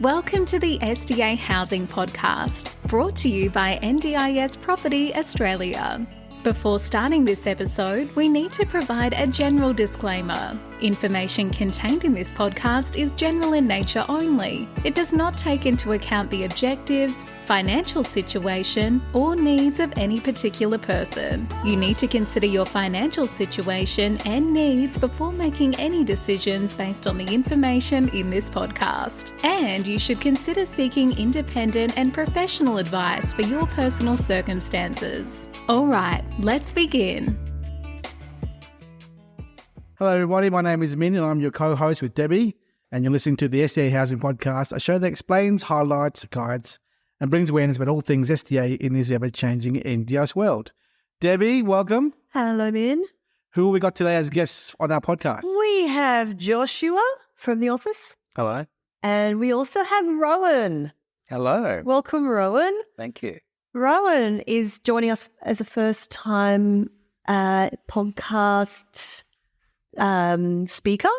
Welcome to the SDA Housing Podcast, brought to you by NDIS Property Australia. Before starting this episode, we need to provide a general disclaimer. Information contained in this podcast is general in nature only. It does not take into account the objectives, financial situation, or needs of any particular person. You need to consider your financial situation and needs before making any decisions based on the information in this podcast. And you should consider seeking independent and professional advice for your personal circumstances. All right, let's begin. Hello everybody, my name is Minh and I'm your co-host with Debbie, and you're listening to the SDA Housing Podcast, a show that explains, highlights, guides and brings awareness about all things SDA in this ever-changing NDIS world. Debbie, welcome. Hello, Minh. Who have we got today as guests on our podcast? We have Joshua from the office. Hello. And we also have Rohan. Hello. Welcome, Rohan. Thank you. Rohan is joining us as a first-time podcast speaker.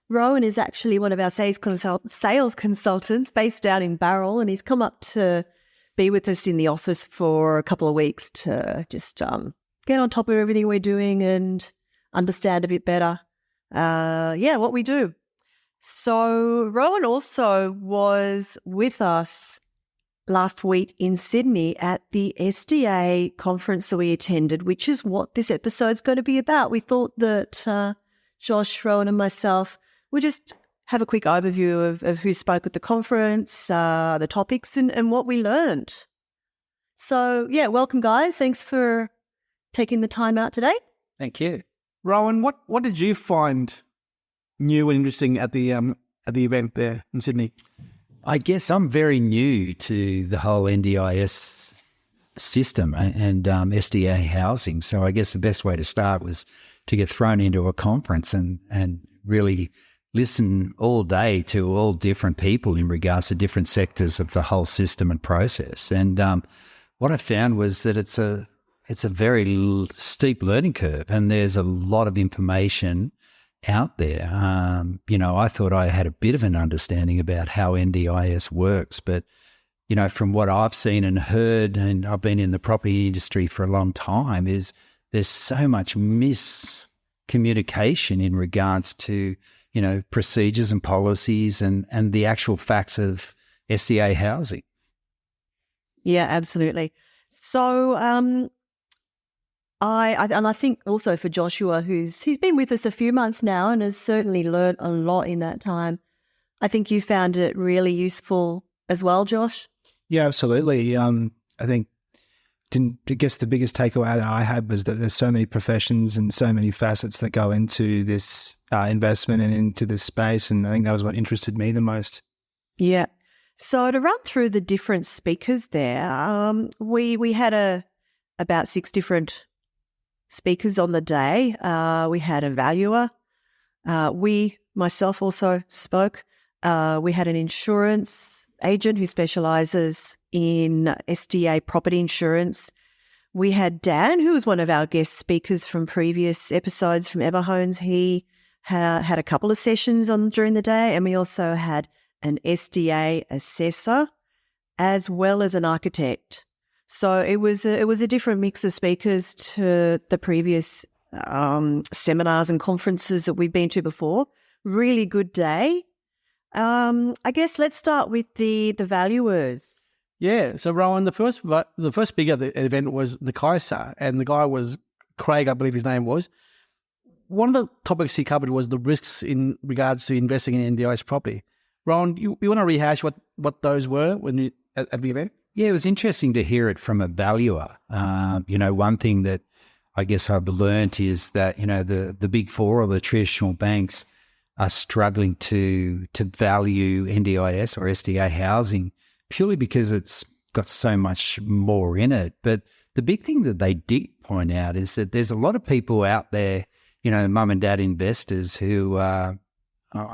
Rohan is actually one of our sales consultants based down in Bowral, and he's come up to be with us in the office for a couple of weeks to just get on top of everything we're doing and understand a bit better, what we do. So Rohan also was with us last week in Sydney at the SDA conference that we attended, which is what this episode's going to be about. We thought that Josh, Rohan and myself would just have a quick overview of who spoke at the conference, the topics and what we learned. So, welcome guys. Thanks for taking the time out today. Thank you. Rohan, what did you find new and interesting at the event there in Sydney? I guess I'm very new to the whole NDIS system and SDA housing. So I guess the best way to start was to get thrown into a conference and really listen all day to all different people in regards to different sectors of the whole system and process. And what I found was that it's a very steep learning curve, and there's a lot of information out there. I thought I had a bit of an understanding about how NDIS works, but, from what I've seen and heard, and I've been in the property industry for a long time, is there's so much miscommunication in regards to, procedures and policies and the actual facts of SDA housing. Yeah, absolutely. So, I think also for Joshua, he's been with us a few months now and has certainly learned a lot in that time. I think you found it really useful as well, Josh. Yeah, absolutely. I guess the biggest takeaway that I had was that there's so many professions and so many facets that go into this investment and into this space, and I think that was what interested me the most. Yeah. So to run through the different speakers there, we had about 6 different speakers on the day. We had a valuer. Myself also spoke. We had an insurance agent who specialises in SDA property insurance. We had Dan, who was one of our guest speakers from previous episodes from Everhones. He had a couple of sessions during the day, and we also had an SDA assessor as well as an architect. So it was a different mix of speakers to the previous seminars and conferences that we've been to before. Really good day. I guess let's start with the valuers. Yeah. So Rohan, the first speaker at the event was the Kaiser, and the guy was Craig, I believe his name was. One of the topics he covered was the risks in regards to investing in NDIS property. Rohan, you want to rehash what those were when at the event? Yeah, it was interesting to hear it from a valuer. One thing that I guess I've learned is that, the big four or the traditional banks are struggling to value NDIS or SDA housing purely because it's got so much more in it. But the big thing that they did point out is that there's a lot of people out there, mum and dad investors who I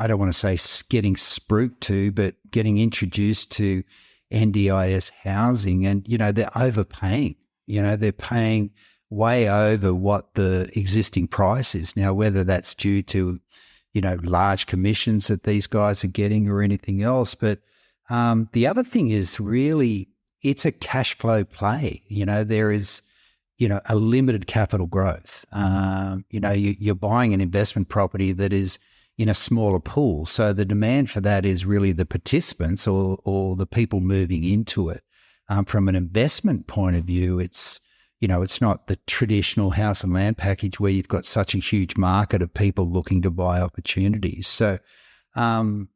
don't want to say getting spooked to, but getting introduced to NDIS housing, and they're overpaying. They're paying way over what the existing price is now, whether that's due to large commissions that these guys are getting or anything else. But The other thing is really it's a cash flow play. There is, a limited capital growth. You're buying an investment property that is in a smaller pool. So the demand for that is really the participants or the people moving into it. From an investment point of view, it's not the traditional house and land package where you've got such a huge market of people looking to buy opportunities. So, and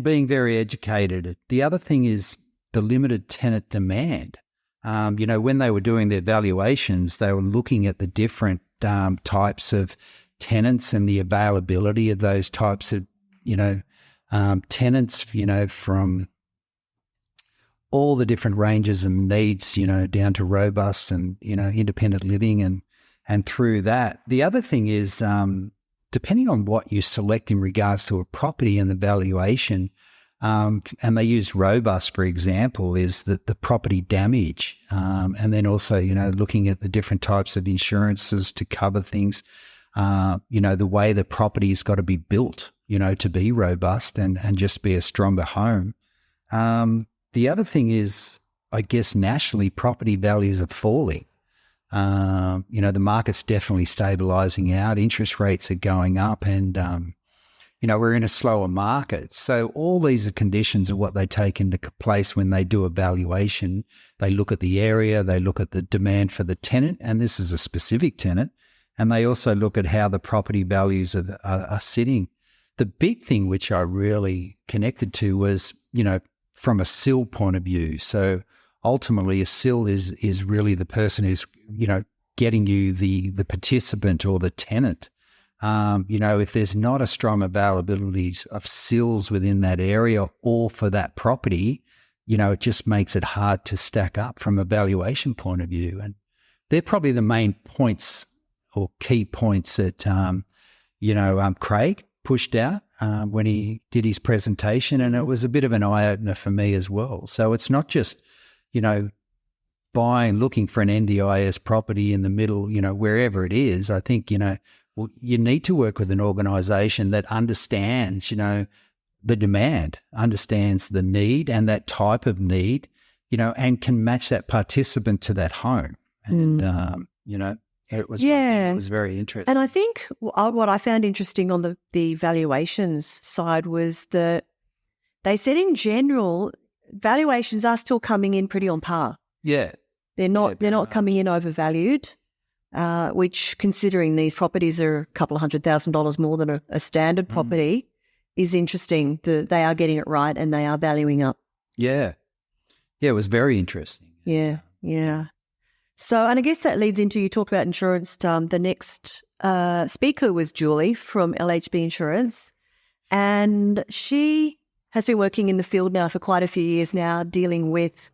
being very educated. The other thing is the limited tenant demand. When they were doing their valuations, they were looking at the different types of tenants and the availability of those types of, tenants, from all the different ranges and needs, down to robust and, independent living and through that. The other thing is, depending on what you select in regards to a property and the valuation, and they use robust, for example, is that the property damage, and then also, looking at the different types of insurances to cover things, the way the property's got to be built, to be robust and just be a stronger home. The other thing is, I guess, nationally, property values are falling. The market's definitely stabilising out. Interest rates are going up and, we're in a slower market. So all these are conditions of what they take into place when they do a valuation. They look at the area, they look at the demand for the tenant, and this is a specific tenant, and they also look at how the property values are sitting. The big thing which I really connected to was, from a SIL point of view. So ultimately a SIL is really the person who's, getting you the participant or the tenant. If there's not a strong availability of SILs within that area or for that property, it just makes it hard to stack up from a valuation point of view. And they're probably the main points or key points that, Craig pushed out when he did his presentation, and it was a bit of an eye-opener for me as well. So it's not just, looking for an NDIS property in the middle, wherever it is. I think, you need to work with an organisation that understands, the demand, understands the need and that type of need, and can match that participant to that home. And, it was very interesting. And I think what I found interesting on the valuations side was that they said in general, valuations are still coming in pretty on par. Yeah. They're not coming in overvalued, which, considering these properties are a couple of $100,000 more than a standard property, is interesting. They are getting it right and they are valuing up. Yeah. Yeah, it was very interesting. Yeah. So, and I guess that leads into, you talk about insurance. The next speaker was Julie from LHB Insurance, and she has been working in the field now for quite a few years now, dealing with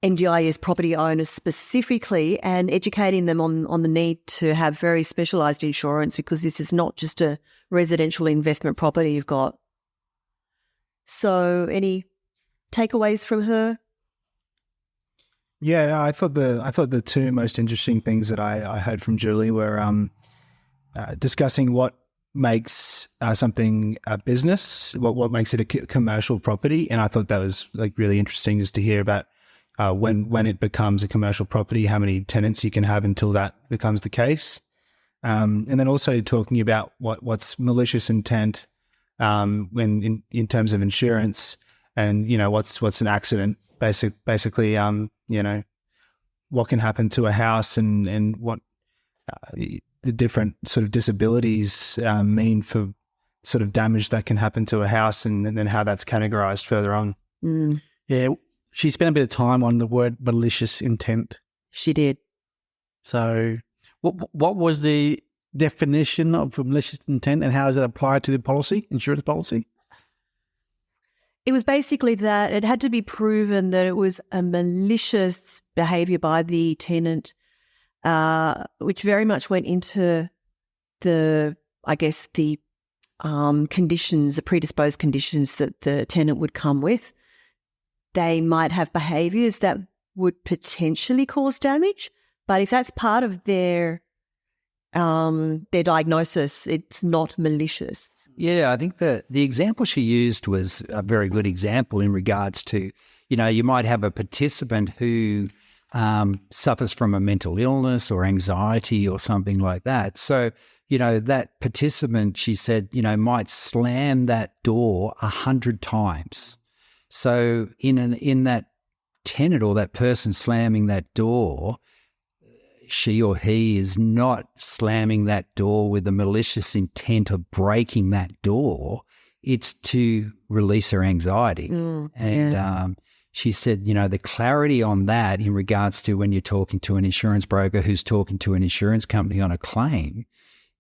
NDIS property owners specifically and educating them on the need to have very specialised insurance, because this is not just a residential investment property you've got. So any takeaways from her? Yeah, I thought the two most interesting things that I heard from Julie were discussing what makes something a business, what makes it a commercial property, and I thought that was really interesting just to hear about when it becomes a commercial property, how many tenants you can have until that becomes the case, and then also talking about what's malicious intent when in terms of insurance, and what's an accident. Basically, what can happen to a house and what the different sort of disabilities mean for sort of damage that can happen to a house, and then how that's categorized further on. Yeah, she spent a bit of time on the word malicious intent. She did. So what was the definition of malicious intent, and how does it apply to the insurance policy? It was basically that it had to be proven that it was a malicious behaviour by the tenant, which very much went into the conditions, the predisposed conditions that the tenant would come with. They might have behaviours that would potentially cause damage, but if that's part of their their diagnosis. It's not malicious. Yeah, I think the example she used was a very good example in regards to, you might have a participant who suffers from a mental illness or anxiety or something like that. So, that participant, she said, might slam that door 100 times. So in that tenant or that person slamming that door, she or he is not slamming that door with the malicious intent of breaking that door. It's to release her anxiety. She said, the clarity on that in regards to when you're talking to an insurance broker who's talking to an insurance company on a claim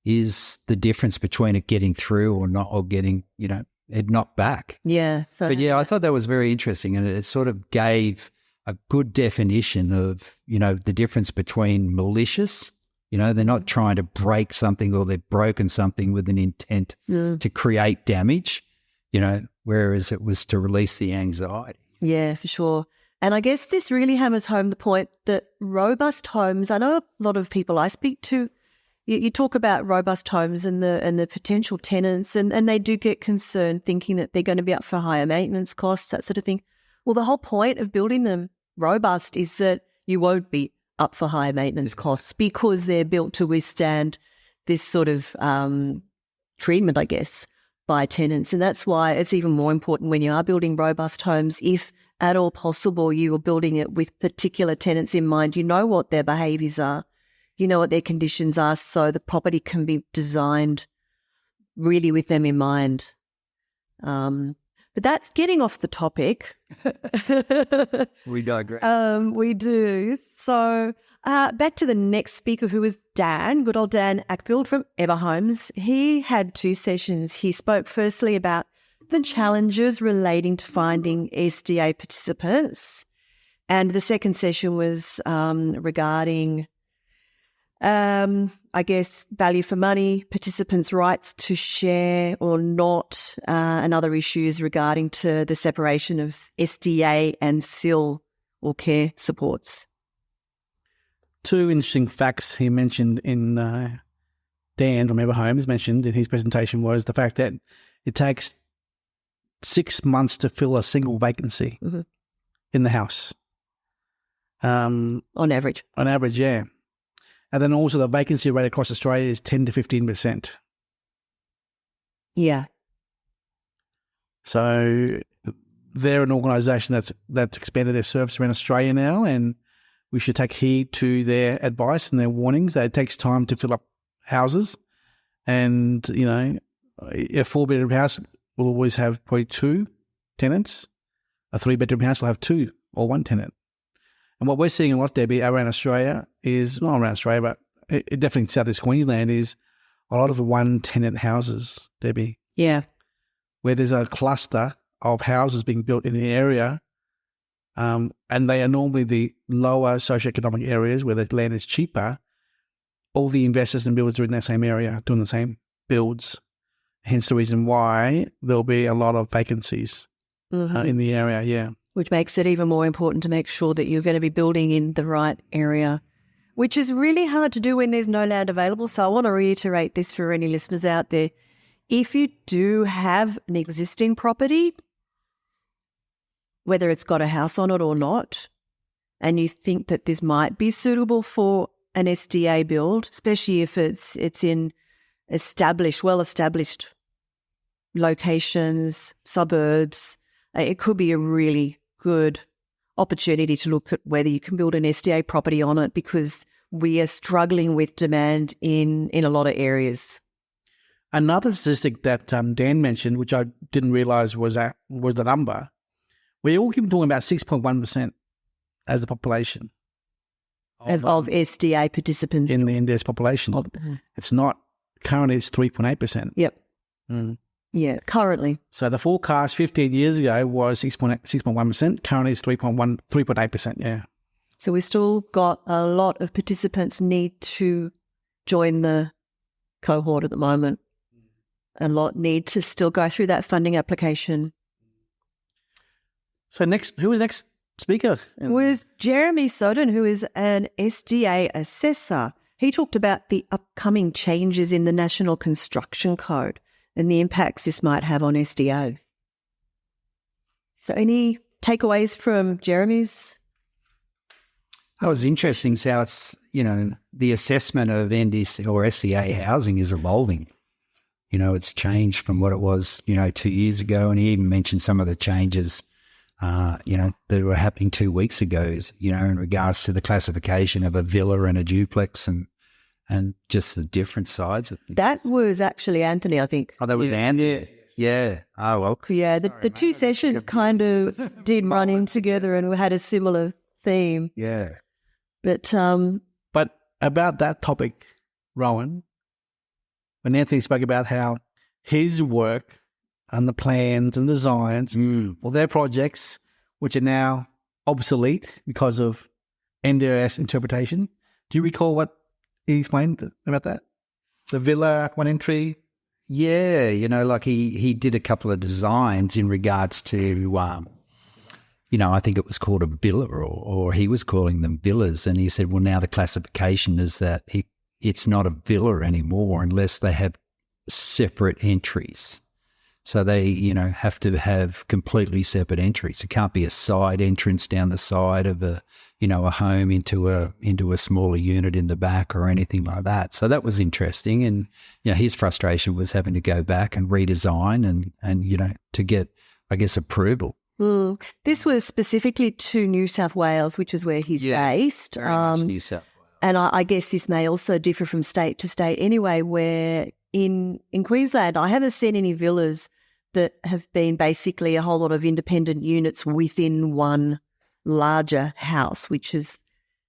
is the difference between it getting through or not, or getting, it knocked back. Yeah. But I thought that was very interesting, and it sort of gave a good definition of, the difference between malicious, they're not trying to break something or they've broken something with an intent to create damage, whereas it was to release the anxiety. Yeah, for sure. And I guess this really hammers home the point that robust homes, I know a lot of people I speak to, you talk about robust homes and the potential tenants, and they do get concerned thinking that they're going to be up for higher maintenance costs, that sort of thing. Well, the whole point of building them robust is that you won't be up for higher maintenance costs because they're built to withstand this sort of treatment, I guess, by tenants. And that's why it's even more important when you are building robust homes, if at all possible you are building it with particular tenants in mind. You know what their behaviours are, you know what their conditions are, so the property can be designed really with them in mind. But that's getting off the topic. We digress. We do. So back to the next speaker, who was Dan, good old Dan Ackfield from Everhomes. He had 2 sessions. He spoke firstly about the challenges relating to finding SDA participants. And the second session was regarding I guess, value for money, participants' rights to share or not, and other issues regarding to the separation of SDA and SIL or care supports. 2 interesting facts he mentioned in Dan from Everhomes mentioned in his presentation was the fact that it takes 6 months to fill a single vacancy in the house. On average. On average, yeah. And then also the vacancy rate across Australia is 10 to 15%. Yeah. So they're an organisation that's expanded their service around Australia now, and we should take heed to their advice and their warnings that it takes time to fill up houses. And, a 4-bedroom house will always have probably 2 tenants. A 3-bedroom house will have 2 or 1 tenant. And what we're seeing a lot, Debbie, around Australia is, not around Australia, but it definitely South East Queensland, is a lot of 1-tenant houses, Debbie. Yeah. Where there's a cluster of houses being built in the area, and they are normally the lower socioeconomic areas where the land is cheaper. All the investors and builders are in that same area doing the same builds. Hence the reason why there'll be a lot of vacancies in the area, yeah. Which makes it even more important to make sure that you're going to be building in the right area, which is really hard to do when there's no land available. So I want to reiterate this for any listeners out there. If you do have an existing property, whether it's got a house on it or not, and you think that this might be suitable for an SDA build, especially if it's in well-established locations, suburbs, it could be a really good opportunity to look at whether you can build an SDA property on it, because we are struggling with demand in a lot of areas. Another statistic that Dan mentioned, which I didn't realise was the number, we all keep talking about 6.1% as the population of SDA participants in the NDIS population. It's not currently; it's 3.8%. Yep. Yeah, currently. So the forecast 15 years ago was 6.1%. Currently it's 3.8%, yeah. So we still got a lot of participants need to join the cohort at the moment. A lot need to still go through that funding application. So who was next speaker? Was Jeremy Soden, who is an SDA assessor. He talked about the upcoming changes in the National Construction Code and the impacts this might have on SDA. So any takeaways from Jeremy's? That was interesting. So it's, the assessment of NDISDA or SDA housing is evolving. It's changed from what it was, 2 years ago. And he even mentioned some of the changes, that were happening 2 weeks ago, in regards to the classification of a villa and a duplex and just the different sides of things. That was actually Anthony, I think. Oh, that was Anthony? Yeah. Oh, well. Yeah, the two sessions kind of did run in together and we had a similar theme. Yeah. But about that topic, Rohan, when Anthony spoke about how his work and the plans and designs for their projects, which are now obsolete because of NDIS interpretation, do you recall what he explained about that? The villa, one entry? Yeah, like he did a couple of designs in regards to, I think it was called a villa or he was calling them villas. And he said, well, now the classification is that it's not a villa anymore unless they have separate entries. So they, have to have completely separate entries. It can't be a side entrance down the side of a home into a smaller unit in the back or anything like that. So that was interesting. And, his frustration was having to go back and redesign and to get, I guess, approval. This was specifically to New South Wales, which is where he's based. Very much New South Wales. And I guess this may also differ from state to state anyway, where in Queensland, I haven't seen any villas that have been basically a whole lot of independent units within one larger house, which is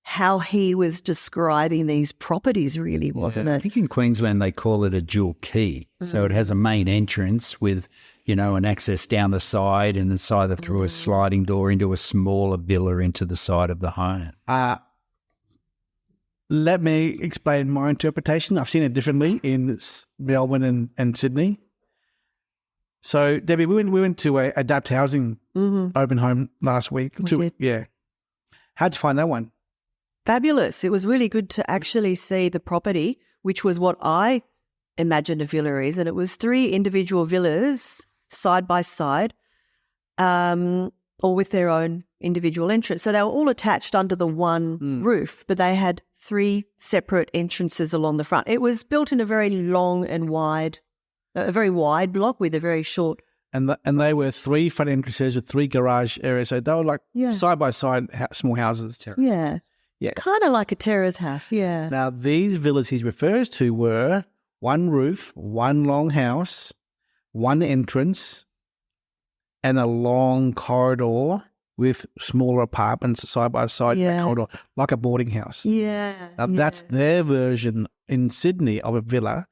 how he was describing these properties really, wasn't I it? think in Queensland they call it a dual key. So it has a main entrance with, an access down the side and it's either through a sliding door into a smaller villa into the side of the home. Let me explain my interpretation. I've seen it differently in Melbourne and Sydney. So, Debbie, we went to a Adapt Housing open home last week. We did. Yeah. How'd you find that one? Fabulous. It was really good to actually see the property, which was what I imagined a villa is, and it was 3 individual villas side by side, all with their own individual entrance. So they were all attached under the one roof, but they had 3 separate entrances along the front. It was built in a very long and wide, a very wide block with a very short. And they were 3 front entrances with 3 garage areas. So they were like side by side small houses. Yeah. Yes. Kind of like a terrace house, yeah. Now, these villas he refers to were 1 roof, 1 long house, 1 entrance, and a long corridor with smaller apartments side by side, that corridor, like a boarding house. Yeah. Now, that's their version in Sydney of a villa,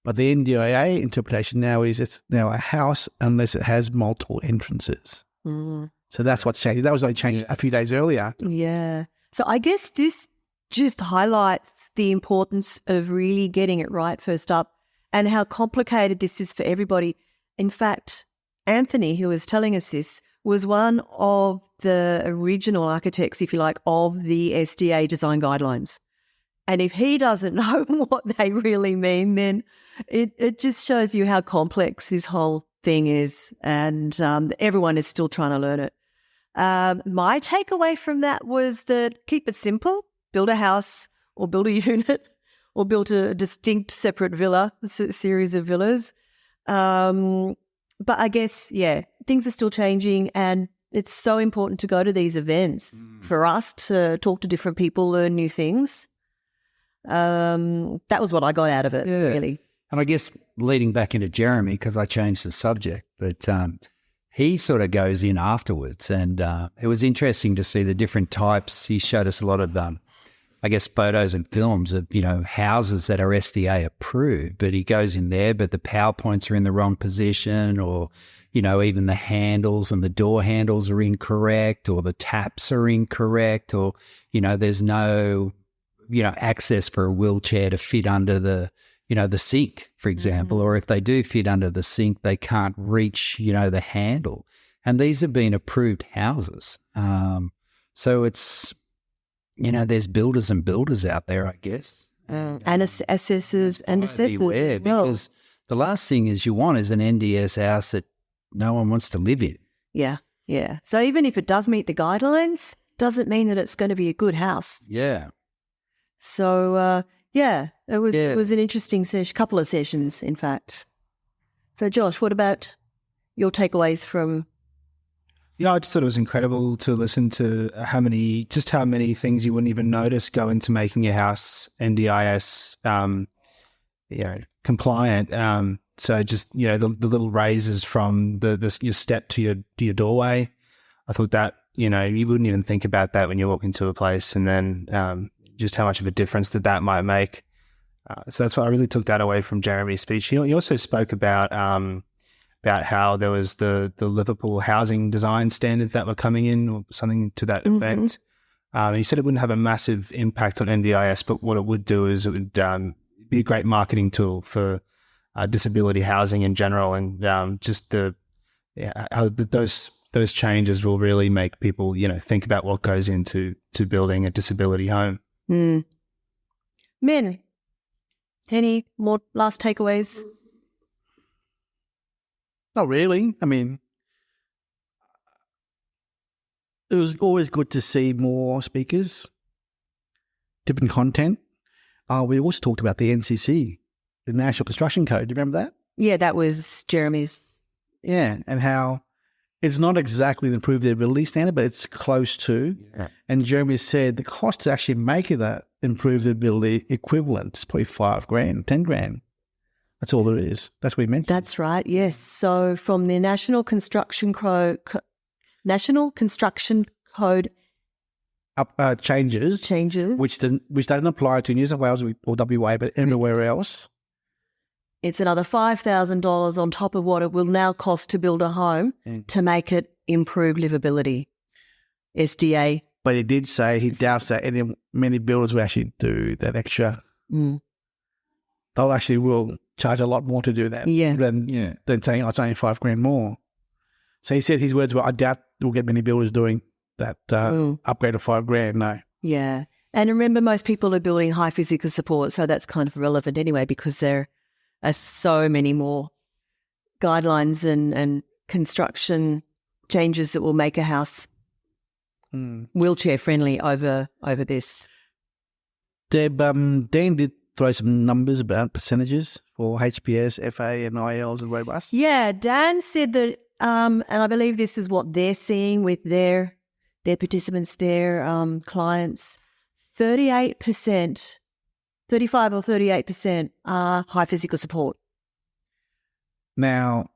but the NDIA interpretation now is it's now a house unless it has multiple entrances. So that's what's changed. That was only changed a few days earlier. Yeah. So I guess this just highlights the importance of really getting it right first up and how complicated this is for everybody. In fact, Anthony, who was telling us this, was one of the original architects, if you like, of the SDA design guidelines. And if he doesn't know what they really mean, then it just shows you how complex this whole thing is, and everyone is still trying to learn it. My takeaway from that was that keep it simple, build a house or build a unit or build a distinct separate villa, series of villas. But I guess, things are still changing, and it's so important to go to these events for us to talk to different people, learn new things. That was what I got out of it, really. And I guess leading back into Jeremy, because I changed the subject, but he sort of goes in afterwards, and it was interesting to see the different types. He showed us a lot of photos and films of, houses that are SDA approved, but he goes in there, but the PowerPoints are in the wrong position, or, even the handles and the door handles are incorrect, or the taps are incorrect, or, there's no, access for a wheelchair to fit under the sink, for example, or if they do fit under the sink, they can't reach, the handle. And these have been approved houses. So it's, there's builders and builders out there, I guess. And assessors and assessors Beware, as well. because the last thing is you want is an NDS house that no one wants to live in. Yeah, yeah. So even if it does meet the guidelines, doesn't mean that it's going to be a good house. Yeah. So, it was an interesting couple of sessions, in fact. So, Josh, what about your takeaways from? Yeah, I just thought it was incredible to listen to how many things you wouldn't even notice go into making your house NDIS, compliant. So just, the little raises from your step to your doorway. I thought that, you wouldn't even think about that when you walk into a place, and then just how much of a difference that might make. So that's what I really took that away from Jeremy's speech. He also spoke about how there was the Liverpool housing design standards that were coming in, or something to that effect. He said it wouldn't have a massive impact on NDIS, but what it would do is it would be a great marketing tool for disability housing in general, and just how those changes will really make people, think about what goes into building a disability home. Minh, any more last takeaways? Not really. I mean, it was always good to see more speakers, different content. We also talked about the NCC, the National Construction Code. Do you remember that? Yeah, that was Jeremy's. Yeah, and how it's not exactly the improvability standard, but it's close to. Yeah. And Jeremy said the cost to actually make it that improvability equivalent is probably $5,000, $10,000. That's all there is. That's what he mentioned. That's right, yes. So from the National Construction Code changes, which doesn't apply to New South Wales or WA, but everywhere else. It's another $5,000 on top of what it will now cost to build a home to make it improve livability. SDA. But he did say he doubts that many builders will actually do that extra. They'll actually will charge a lot more to do that than saying, it's only $5,000 more. So he said his words were, I doubt we'll get many builders doing that upgrade of $5,000, no. Yeah. And remember, most people are building high physical support, so that's kind of relevant anyway, because there are so many more guidelines and construction changes that will make a house wheelchair friendly over this. Deb, Dan did throw some numbers about percentages for HPS, FA and ILs and robust. Yeah, Dan said that, and I believe this is what they're seeing with their participants, their clients, 38%, 35 or 38% are high physical support. Now,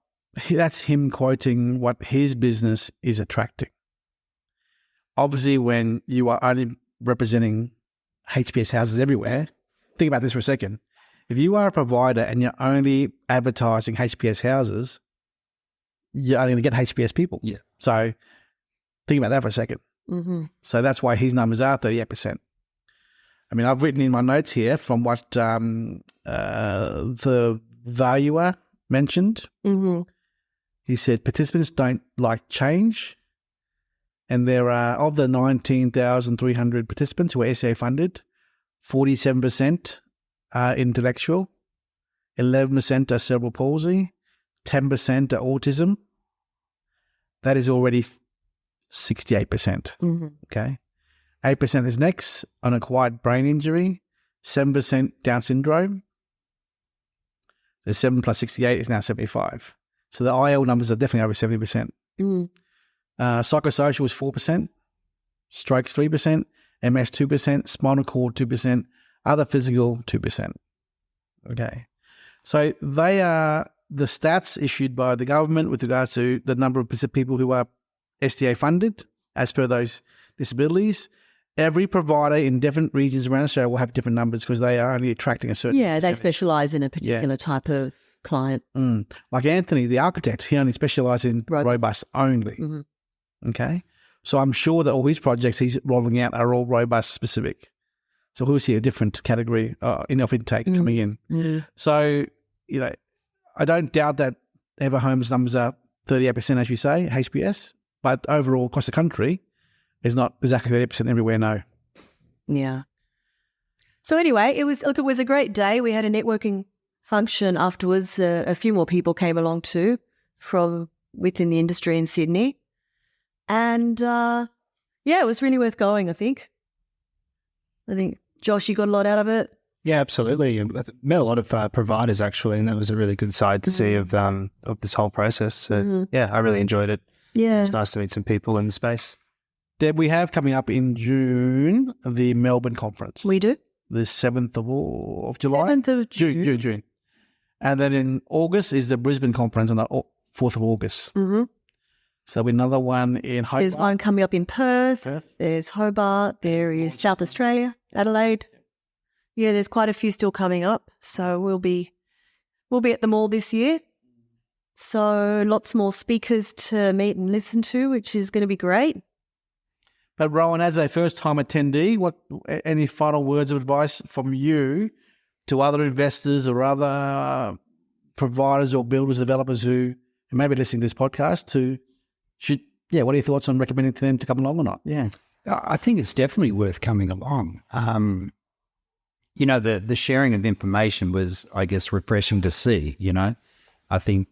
that's him quoting what his business is attracting. Obviously, when you are only representing HPS houses everywhere, think about this for a second. If you are a provider and you're only advertising HPS houses, you're only going to get HPS people. Yeah. So think about that for a second. So that's why his numbers are 38%. I mean, I've written in my notes here from what the valuer mentioned. He said participants don't like change, and there are, of the 19,300 participants who are SDA funded, 47% are intellectual, 11% are cerebral palsy, 10% are autism. That is already 68%. Okay. 8% is next, unacquired brain injury, 7% Down syndrome. The 7 plus 68 is now 75. So the IL numbers are definitely over 70%. Psychosocial is 4%, strokes 3%, MS 2%, spinal cord 2%, other physical 2%. Okay. So they are the stats issued by the government with regards to the number of people who are SDA funded as per those disabilities. Every provider in different regions around Australia will have different numbers because they are only attracting a certain... Yeah, they specialise in a particular type of client. Like Anthony, the architect, he only specialises in robust only. Okay? So I'm sure that all his projects he's rolling out are all robust specific. So we'll see a different category of intake coming in. So, I don't doubt that Everhome's numbers are 38%, as you say, HPS, but overall across the country, it's not exactly 38% everywhere, no. Yeah. So anyway, it was a great day. We had a networking function afterwards. A few more people came along too from within the industry in Sydney. And it was really worth going, I think. Josh, you got a lot out of it? Yeah, absolutely. I met a lot of providers actually, and that was a really good side to see of this whole process. So I really enjoyed it. Yeah. It was nice to meet some people in the space. Deb, we have coming up in June the Melbourne conference. We do. The 7th of July? 7th of June. June. And then in August is the Brisbane conference on the 4th of August. Mm-hmm. So there'll be another one in Hobart. There's one coming up in Perth. There's Hobart. There is South Australia, Adelaide. Yeah, there's quite a few still coming up. So we'll be at them all this year. So lots more speakers to meet and listen to, which is going to be great. But Rohan, as a first-time attendee, any final words of advice from you to other investors or other providers or builders, developers who may be listening to this podcast? What are your thoughts on recommending them to come along or not? Yeah, I think it's definitely worth coming along. The sharing of information was, I guess, refreshing to see. I think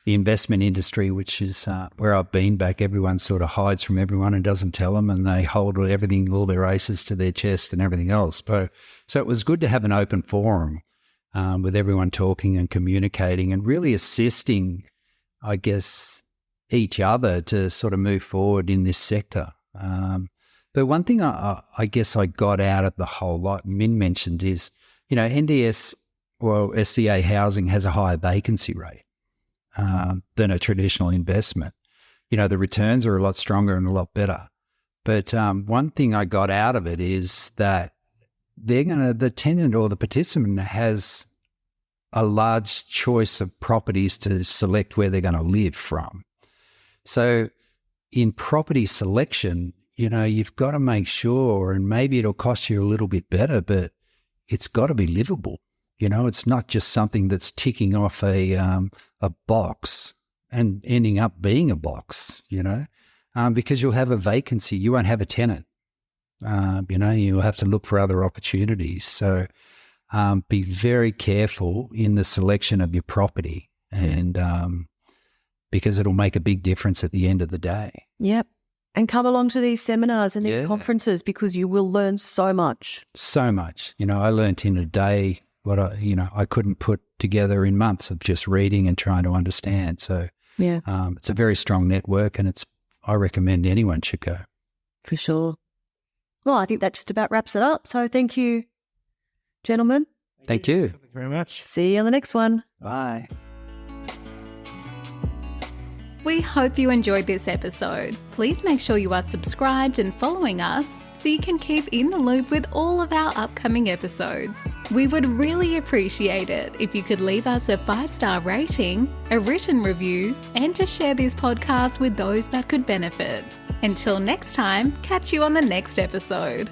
the investment industry, which is where I've been back, everyone sort of hides from everyone and doesn't tell them, and they hold everything, all their aces to their chest and everything else. So it was good to have an open forum with everyone talking and communicating and really assisting, I guess, each other to sort of move forward in this sector. But one thing I guess I got out of the whole lot, Minh mentioned, is, NDS or SDA housing has a higher vacancy rate than a traditional investment. The returns are a lot stronger and a lot better. But one thing I got out of it is that the tenant or the participant has a large choice of properties to select where they're going to live from. So in property selection, you've got to make sure, and maybe it'll cost you a little bit better, but it's got to be livable. It's not just something that's ticking off a box and ending up being a box, because you'll have a vacancy. You won't have a tenant. You'll have to look for other opportunities. So be very careful in the selection of your property, and because it'll make a big difference at the end of the day. Yep. And come along to these seminars and these conferences, because you will learn so much. So much. I learned in a day what I couldn't put together in months of just reading and trying to understand. So it's a very strong network, and I recommend anyone should go. For sure. Well, I think that just about wraps it up. So thank you, gentlemen. Thank you. Thank you very much. See you on the next one. Bye. We hope you enjoyed this episode. Please make sure you are subscribed and following us so you can keep in the loop with all of our upcoming episodes. We would really appreciate it if you could leave us a 5-star rating, a written review, and to share this podcast with those that could benefit. Until next time, catch you on the next episode.